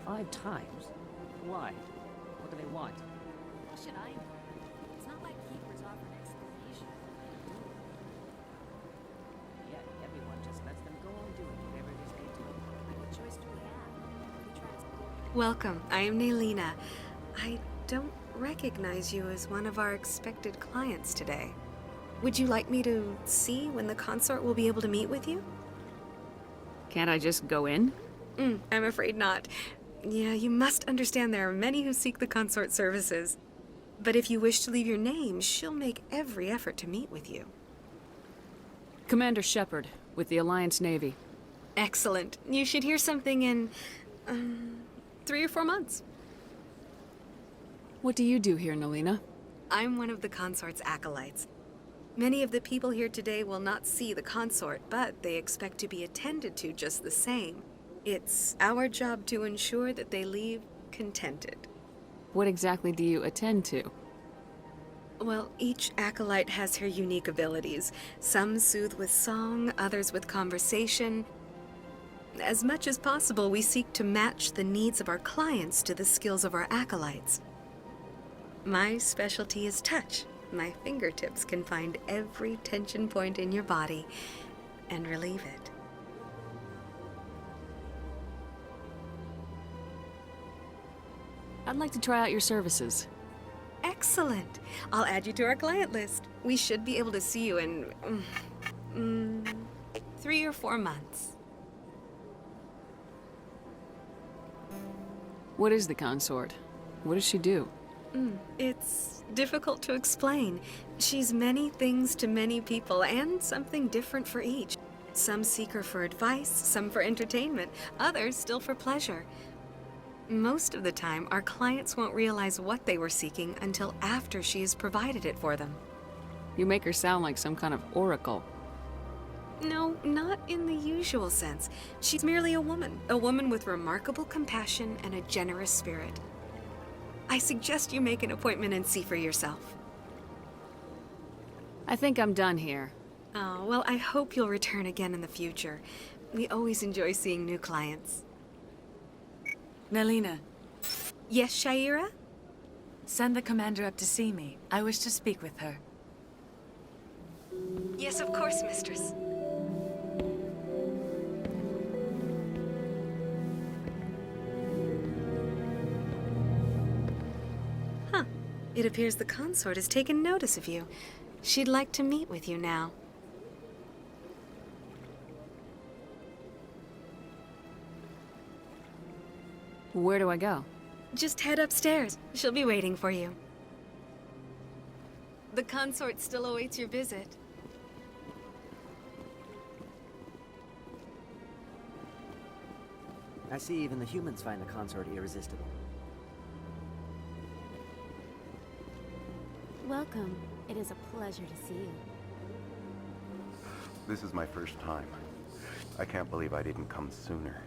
5 times? Why? What do they want? How should I know? It's not like Keepers offer an explanation. Yet everyone just lets them go on doing whatever it is they do. What choice do we have? We try to... Welcome, I am Naylina. I don't recognize you as one of our expected clients today. Would you like me to see when the consort will be able to meet with you? Can't I just go in? I'm afraid not. Yeah, you must understand there are many who seek the consort services. But if you wish to leave your name, she'll make every effort to meet with you. Commander Shepard, with the Alliance Navy. Excellent. You should hear something in, 3 or 4 months. What do you do here, Naylina? I'm one of the consort's acolytes. Many of the people here today will not see the consort, but they expect to be attended to just the same. It's our job to ensure that they leave contented. What exactly do you attend to? Well, each acolyte has her unique abilities. Some soothe with song, others with conversation. As much as possible, we seek to match the needs of our clients to the skills of our acolytes. My specialty is touch. My fingertips can find every tension point in your body and relieve it. I'd like to try out your services. Excellent. I'll add you to our client list. We should be able to see you in 3 or 4 months. What is the consort? What does she do? It's difficult to explain. She's many things to many people, and something different for each. Some seek her for advice, some for entertainment, others still for pleasure. Most of the time, our clients won't realize what they were seeking until after she has provided it for them. You make her sound like some kind of oracle. No, not in the usual sense. She's merely a woman with remarkable compassion and a generous spirit. I suggest you make an appointment and see for yourself. I think I'm done here. Oh, well, I hope you'll return again in the future. We always enjoy seeing new clients. Naylina, Yes, Shaira? send the commander up to see me. I wish to speak with her. Yes, of course, mistress. Huh. It appears the consort has taken notice of you. She'd like to meet with you now. Where do I go? Just head upstairs. She'll be waiting for you. The consort still awaits your visit. I see even the humans find the consort irresistible. Welcome. It is a pleasure to see you. This is my first time. I can't believe I didn't come sooner.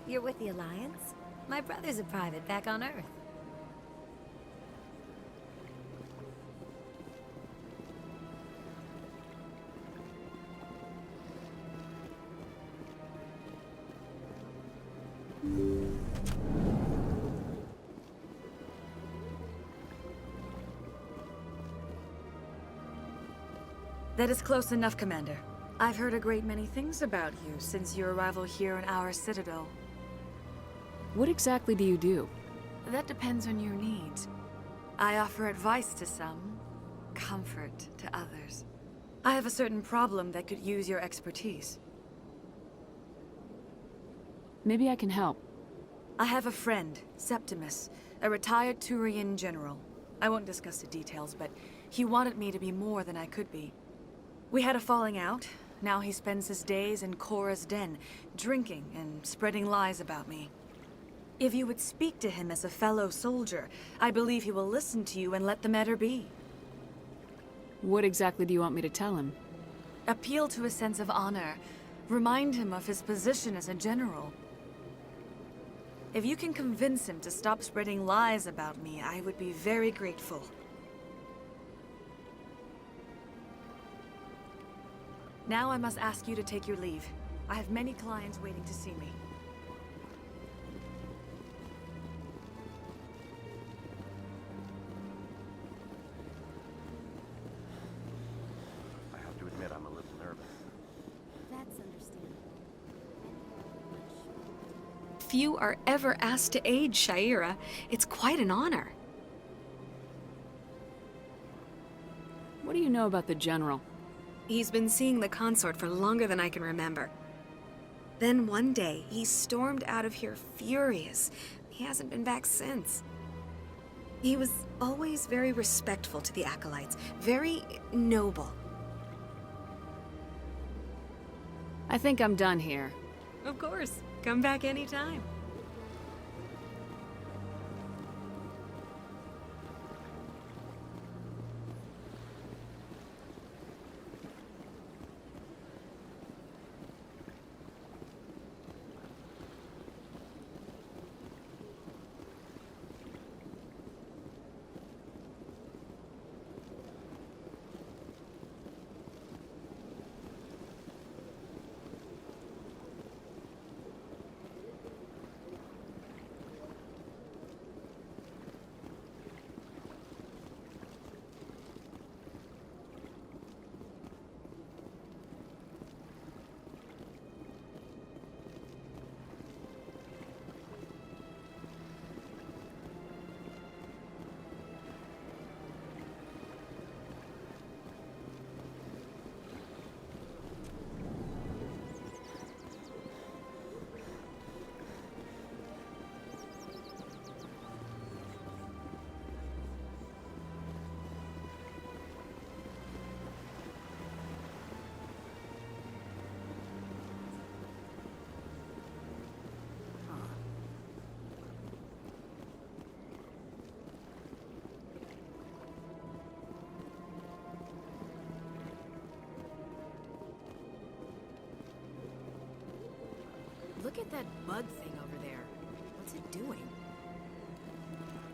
You're with the Alliance? My brother's a private back on Earth. That is close enough, Commander. I've heard a great many things about you since your arrival here in our citadel. What exactly do you do? That depends on your needs. I offer advice to some, comfort to others. I have a certain problem that could use your expertise. Maybe I can help. I have a friend, Septimus, a retired Turian general. I won't discuss the details, but he wanted me to be more than I could be. We had a falling out. Now he spends his days in Korra's den, drinking and spreading lies about me. If you would speak to him as a fellow soldier, I believe he will listen to you and let the matter be. What exactly do you want me to tell him? Appeal to a sense of honor. Remind him of his position as a general. If you can convince him to stop spreading lies about me, I would be very grateful. Now I must ask you to take your leave. I have many clients waiting to see me. I have to admit I'm a little nervous. That's understandable. Few are ever asked to aid Shaira. It's quite an honor. What do you know about the General? He's been seeing the consort for longer than I can remember. Then one day, he stormed out of here furious. He hasn't been back since. He was always very respectful to the acolytes, very noble. I think I'm done here. Of course. Come back anytime. Look at that bug thing over there. What's it doing?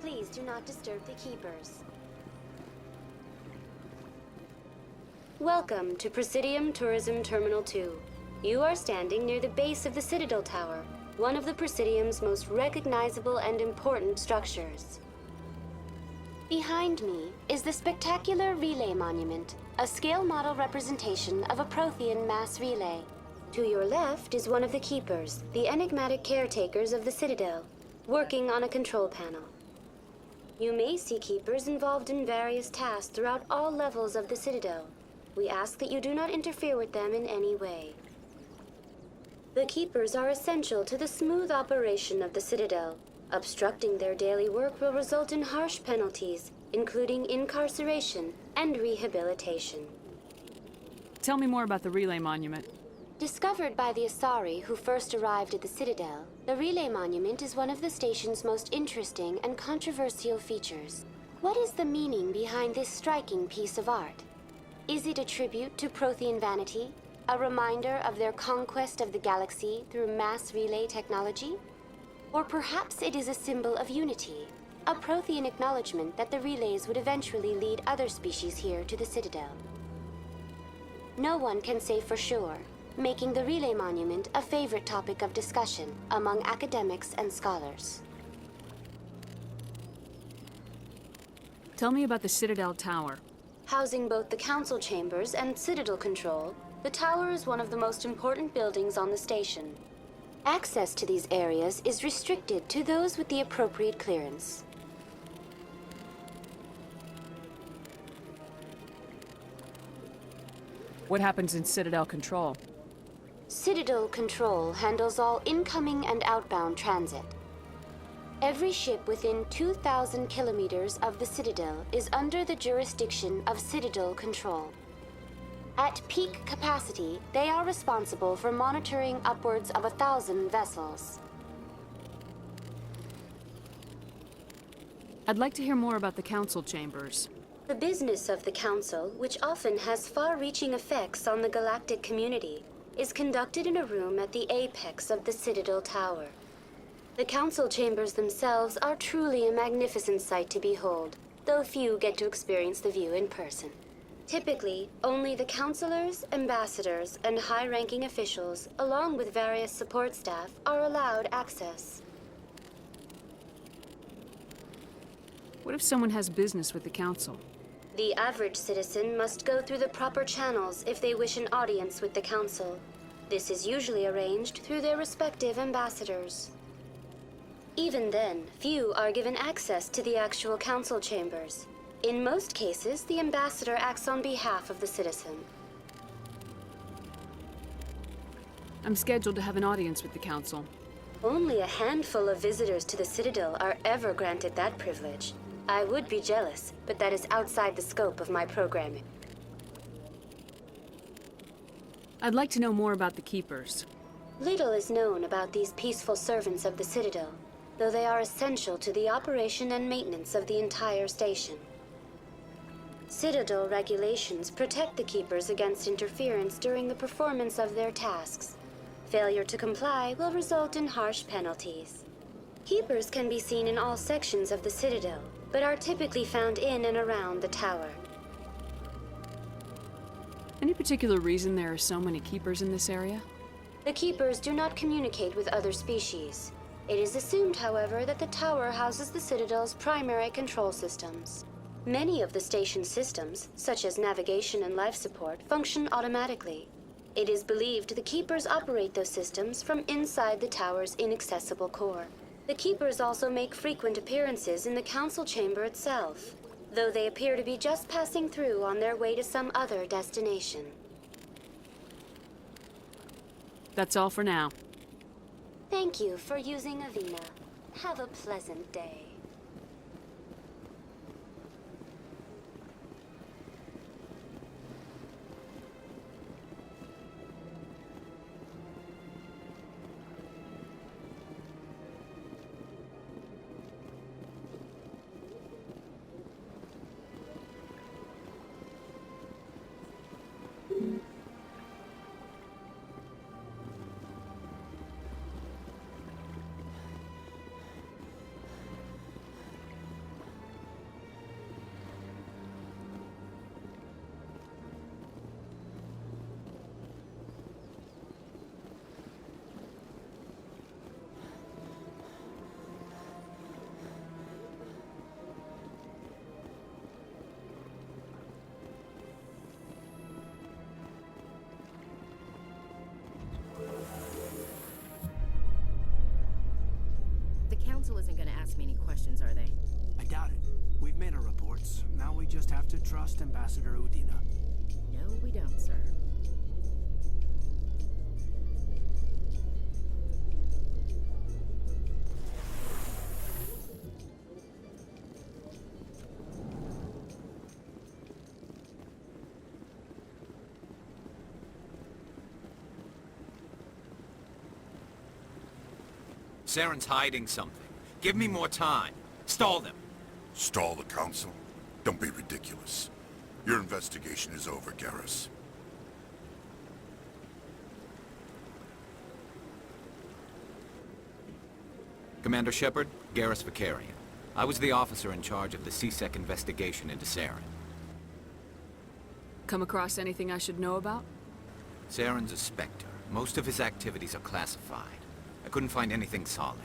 Please do not disturb the keepers. Welcome to Presidium Tourism Terminal 2. You are standing near the base of the Citadel Tower, one of the Presidium's most recognizable and important structures. Behind me is the spectacular Relay Monument, a scale model representation of a Prothean mass relay. To your left is one of the Keepers, the enigmatic caretakers of the Citadel, working on a control panel. You may see Keepers involved in various tasks throughout all levels of the Citadel. We ask that you do not interfere with them in any way. The Keepers are essential to the smooth operation of the Citadel. Obstructing their daily work will result in harsh penalties, including incarceration and rehabilitation. Tell me more about the Relay Monument. Discovered by the Asari who first arrived at the Citadel, the Relay Monument is one of the station's most interesting and controversial features. What is the meaning behind this striking piece of art? Is it a tribute to Prothean vanity? A reminder of their conquest of the galaxy through mass relay technology? Or perhaps it is a symbol of unity, a Prothean acknowledgement that the relays would eventually lead other species here to the Citadel. No one can say for sure, making the Relay Monument a favorite topic of discussion among academics and scholars. Tell me about the Citadel Tower. Housing both the council chambers and Citadel control, the tower is one of the most important buildings on the station. Access to these areas is restricted to those with the appropriate clearance. What happens in Citadel Control? Citadel Control handles all incoming and outbound transit. Every ship within 2,000 kilometers of the Citadel is under the jurisdiction of Citadel Control. At peak capacity, they are responsible for monitoring upwards of 1,000 vessels. I'd like to hear more about the council chambers. The business of the Council, which often has far-reaching effects on the galactic community, is conducted in a room at the apex of the Citadel Tower. The Council chambers themselves are truly a magnificent sight to behold, though few get to experience the view in person. Typically, only the counselors, ambassadors, and high-ranking officials, along with various support staff, are allowed access. What if someone has business with the council? The average citizen must go through the proper channels if they wish an audience with the council. This is usually arranged through their respective ambassadors. Even then, few are given access to the actual council chambers. In most cases, the ambassador acts on behalf of the citizen. I'm scheduled to have an audience with the council. Only a handful of visitors to the Citadel are ever granted that privilege. I would be jealous, but that is outside the scope of my programming. I'd like to know more about the Keepers. Little is known about these peaceful servants of the Citadel, though they are essential to the operation and maintenance of the entire station. Citadel regulations protect the Keepers against interference during the performance of their tasks. Failure to comply will result in harsh penalties. Keepers can be seen in all sections of the Citadel, but are typically found in and around the tower. Any particular reason there are so many Keepers in this area? The Keepers do not communicate with other species. It is assumed, however, that the tower houses the Citadel's primary control systems. Many of the station's systems, such as navigation and life support, function automatically. It is believed the Keepers operate those systems from inside the tower's inaccessible core. The Keepers also make frequent appearances in the council chamber itself, though they appear to be just passing through on their way to some other destination. That's all for now. Thank you for using Avina. Have a pleasant day. The council isn't gonna ask me any questions, are they? I doubt it. We've made our reports. Now we just have to trust Ambassador Udina. No, we don't, sir. Saren's hiding something. Give me more time. Stall them. Stall the council? Don't be ridiculous. Your investigation is over, Garrus. Commander Shepard, Garrus Vakarian. I was the officer in charge of the C-Sec investigation into Saren. Come across anything I should know about? Saren's a Spectre. Most of his activities are classified. I couldn't find anything solid.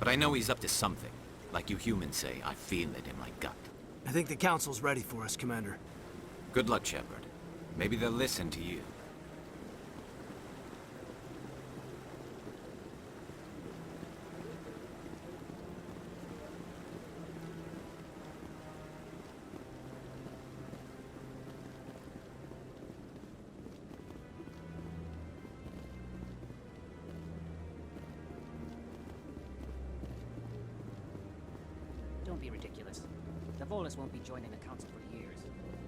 But I know he's up to something. Like you humans say, I feel it in my gut. I think the council's ready for us, Commander. Good luck, Shepard. Maybe they'll listen to you. Don't be ridiculous. The Volus won't be joining the council for years.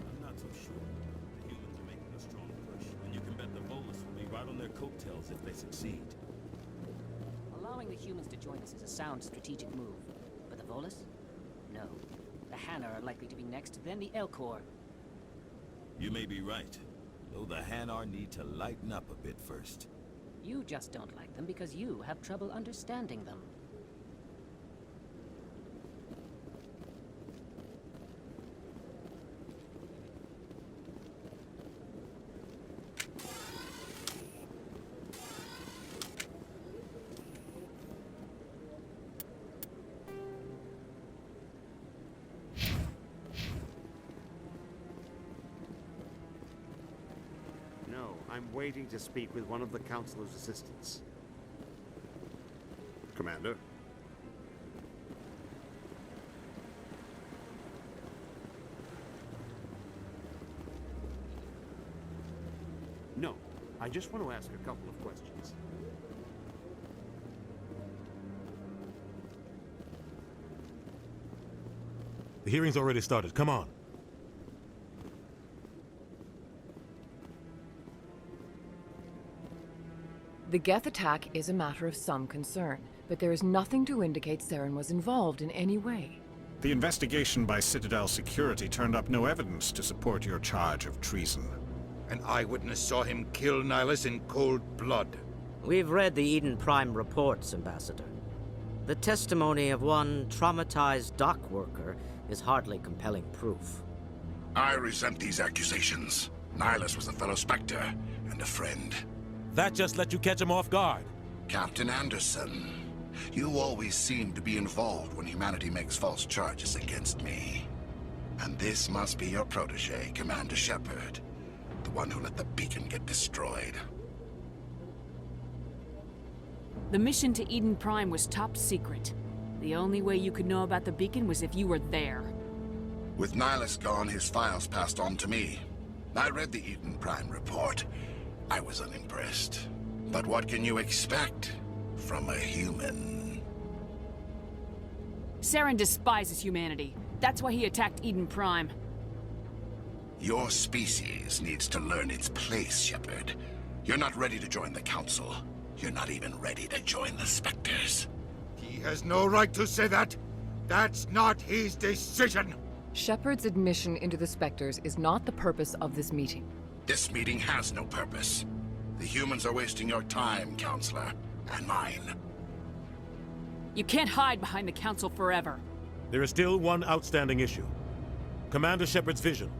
I'm not so sure. The humans are making a strong push, and you can bet the Volus will be right on their coattails if they succeed. Allowing the humans to join us is a sound strategic move. But the Volus? No. The Hanna are likely to be next, then the Elcor. You may be right. Though the Hanar need to lighten up a bit first. You just don't like them because you have trouble understanding them. No, I'm waiting to speak with one of the Councilor's assistants. Commander? No, I just want to ask a couple of questions. The hearing's already started. Come on. The Geth attack is a matter of some concern, but there is nothing to indicate Saren was involved in any way. The investigation by Citadel Security turned up no evidence to support your charge of treason. An eyewitness saw him kill Nihilus in cold blood. We've read the Eden Prime reports, Ambassador. The testimony of one traumatized dock worker is hardly compelling proof. I resent these accusations. Nihilus was a fellow Spectre and a friend. That just let you catch him off guard. Captain Anderson, you always seem to be involved when humanity makes false charges against me. And this must be your protege, Commander Shepard. The one who let the beacon get destroyed. The mission to Eden Prime was top secret. The only way you could know about the beacon was if you were there. With Nihilus gone, his files passed on to me. I read the Eden Prime report. I was unimpressed. But what can you expect from a human? Saren despises humanity. That's why he attacked Eden Prime. Your species needs to learn its place, Shepard. You're not ready to join the Council. You're not even ready to join the Spectres. He has no right to say that. That's not his decision. Shepard's admission into the Spectres is not the purpose of this meeting. This meeting has no purpose. The humans are wasting your time, Counselor, and mine. You can't hide behind the Council forever. There is still one outstanding issue. Commander Shepard's vision.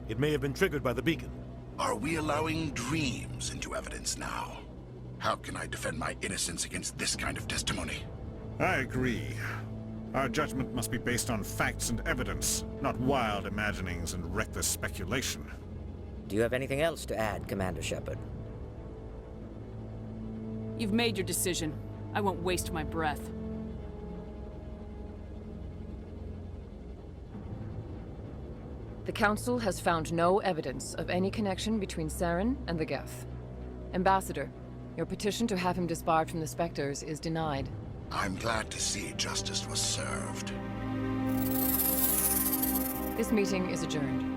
It may have been triggered by the beacon. Are we allowing dreams into evidence now? How can I defend my innocence against this kind of testimony? I agree. Our judgment must be based on facts and evidence, not wild imaginings and reckless speculation. Do you have anything else to add, Commander Shepard? You've made your decision. I won't waste my breath. The Council has found no evidence of any connection between Saren and the Geth. Ambassador, your petition to have him disbarred from the Spectres is denied. I'm glad to see justice was served. This meeting is adjourned.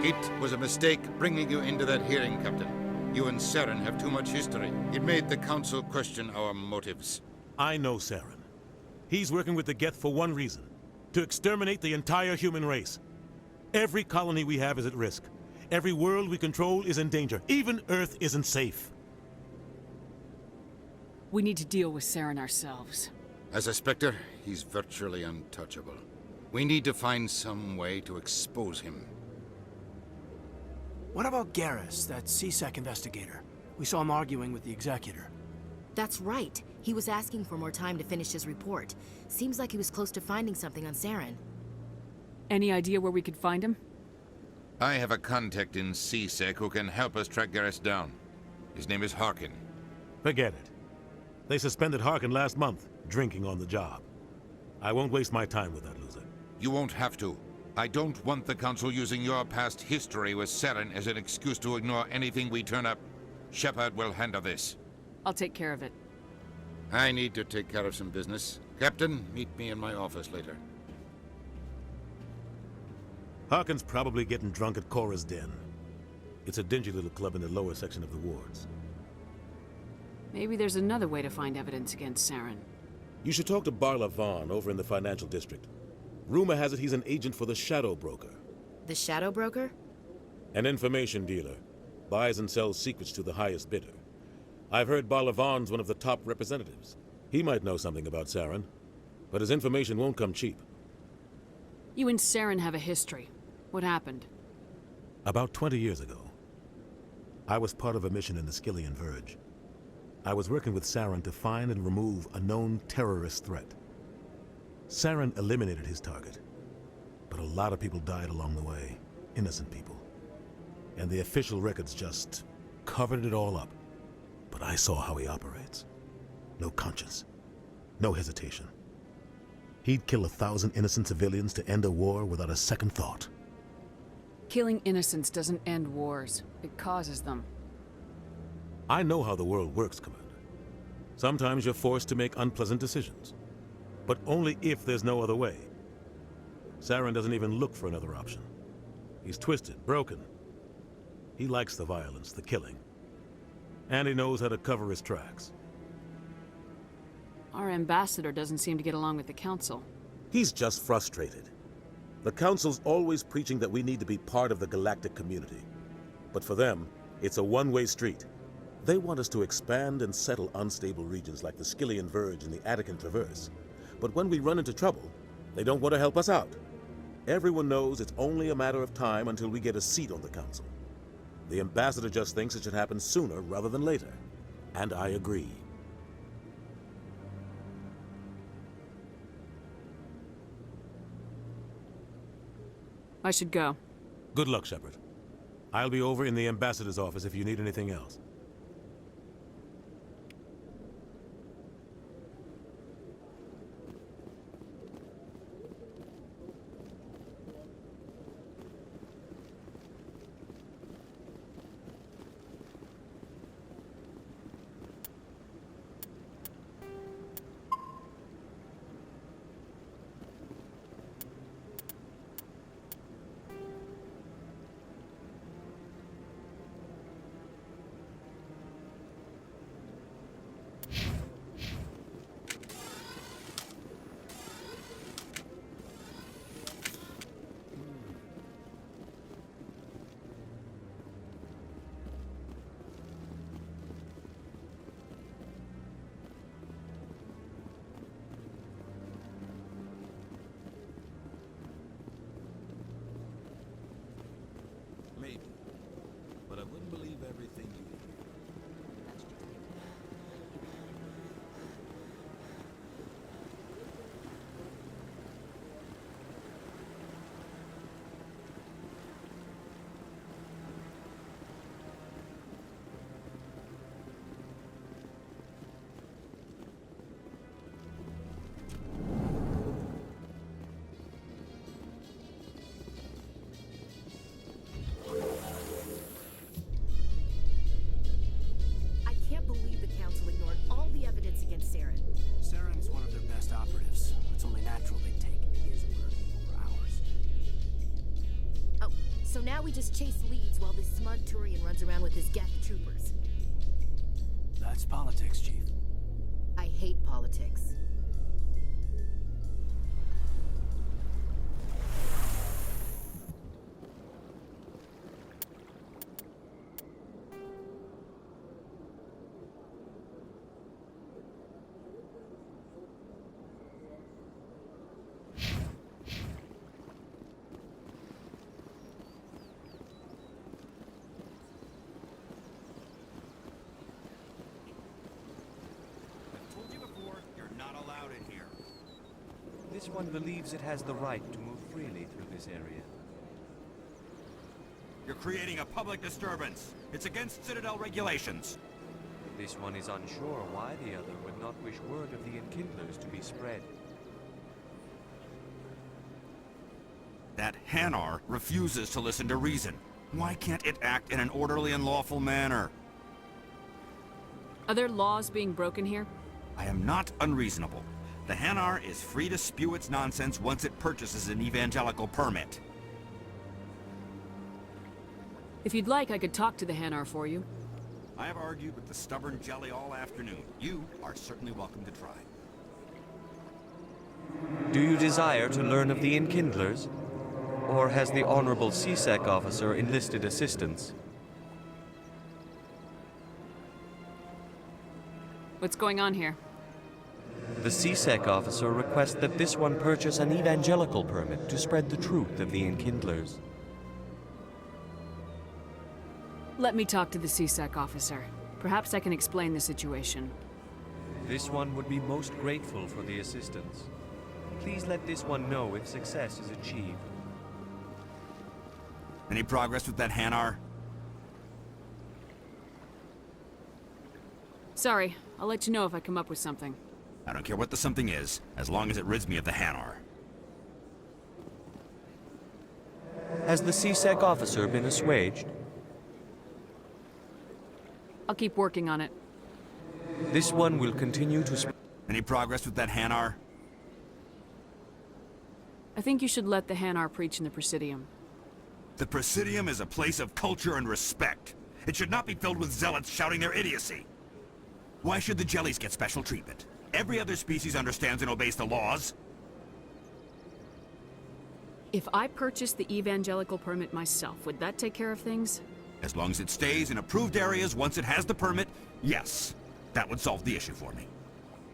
It was a mistake bringing you into that hearing, Captain. You and Saren have too much history. It made the Council question our motives. I know Saren. He's working with the Geth for one reason. To exterminate the entire human race. Every colony we have is at risk. Every world we control is in danger. Even Earth isn't safe. We need to deal with Saren ourselves. As a Spectre, he's virtually untouchable. We need to find some way to expose him. What about Garrus, that C-Sec investigator? We saw him arguing with the Executor. That's right. He was asking for more time to finish his report. Seems like he was close to finding something on Saren. Any idea where we could find him? I have a contact in C-Sec who can help us track Garrus down. His name is Harkin. Forget it. They suspended Harkin last month, drinking on the job. I won't waste my time with that loser. You won't have to. I don't want the Council using your past history with Saren as an excuse to ignore anything we turn up. Shepard will handle this. I'll take care of it. I need to take care of some business. Captain, meet me in my office later. Harkin's probably getting drunk at Cora's Den. It's a dingy little club in the lower section of the wards. Maybe there's another way to find evidence against Saren. You should talk to Barla Vaughn over in the financial district. Rumor has it he's an agent for the Shadow Broker. The Shadow Broker? An information dealer. Buys and sells secrets to the highest bidder. I've heard Barla Vaughn's one of the top representatives. He might know something about Saren, but his information won't come cheap. You and Saren have a history. What happened? About 20 years ago, I was part of a mission in the Skillian Verge. I was working with Saren to find and remove a known terrorist threat. Saren eliminated his target, but a lot of people died along the way, innocent people. And the official records just covered it all up. But I saw how he operates. No conscience, no hesitation. He'd kill 1,000 innocent civilians to end a war without a second thought. Killing innocents doesn't end wars. It causes them. I know how the world works, Commander. Sometimes you're forced to make unpleasant decisions. But only if there's no other way. Saren doesn't even look for another option. He's twisted, broken. He likes the violence, the killing. And he knows how to cover his tracks. Our ambassador doesn't seem to get along with the Council. He's just frustrated. The Council's always preaching that we need to be part of the galactic community. But for them, it's a one-way street. They want us to expand and settle unstable regions like the Skyllian Verge and the Attican Traverse. But when we run into trouble, they don't want to help us out. Everyone knows it's only a matter of time until we get a seat on the Council. The ambassador just thinks it should happen sooner rather than later. And I agree. I should go. Good luck, Shepard. I'll be over in the ambassador's office if you need anything else. Maybe. But I wouldn't believe everything you hear. Saren's one of their best operatives. It's only natural they'd take his word over ours. Oh, so now we just chase leads while this smug Turian runs around with his Geth troopers. That's politics, Chief. I hate politics. This one believes it has the right to move freely through this area. You're creating a public disturbance. It's against Citadel regulations. This one is unsure why the other would not wish word of the Enkindlers to be spread. That Hanar refuses to listen to reason. Why can't it act in an orderly and lawful manner? Are there laws being broken here? I am not unreasonable. The Hanar is free to spew its nonsense once it purchases an evangelical permit. If you'd like, I could talk to the Hanar for you. I have argued with the stubborn jelly all afternoon. You are certainly welcome to try. Do you desire to learn of the Enkindlers? Or has the Honorable CSEC officer enlisted assistance? What's going on here? The CSEC officer requests that this one purchase an evangelical permit to spread the truth of the Enkindlers. Let me talk to the CSEC officer. Perhaps I can explain the situation. This one would be most grateful for the assistance. Please let this one know if success is achieved. Any progress with that Hanar? Sorry, I'll let you know if I come up with something. I don't care what the something is, as long as it rids me of the Hanar. Has the C-Sec officer been assuaged? I'll keep working on it. This one will continue to Any progress with that Hanar? I think you should let the Hanar preach in the Presidium. The Presidium is a place of culture and respect. It should not be filled with zealots shouting their idiocy. Why should the jellies get special treatment? Every other species understands and obeys the laws. If I purchased the evangelical permit myself, would that take care of things? As long as it stays in approved areas once it has the permit, yes. That would solve the issue for me.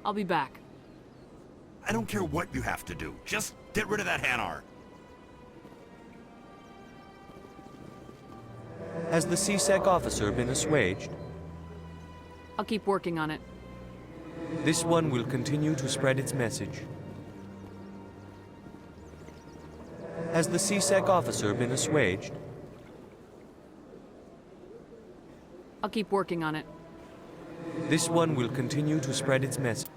I'll be back. I don't care what you have to do. Just get rid of that Hanar. Has the C-Sec officer been assuaged? I'll keep working on it. This one will continue to spread its message. Has the C-Sec officer been assuaged? I'll keep working on it. This one will continue to spread its message.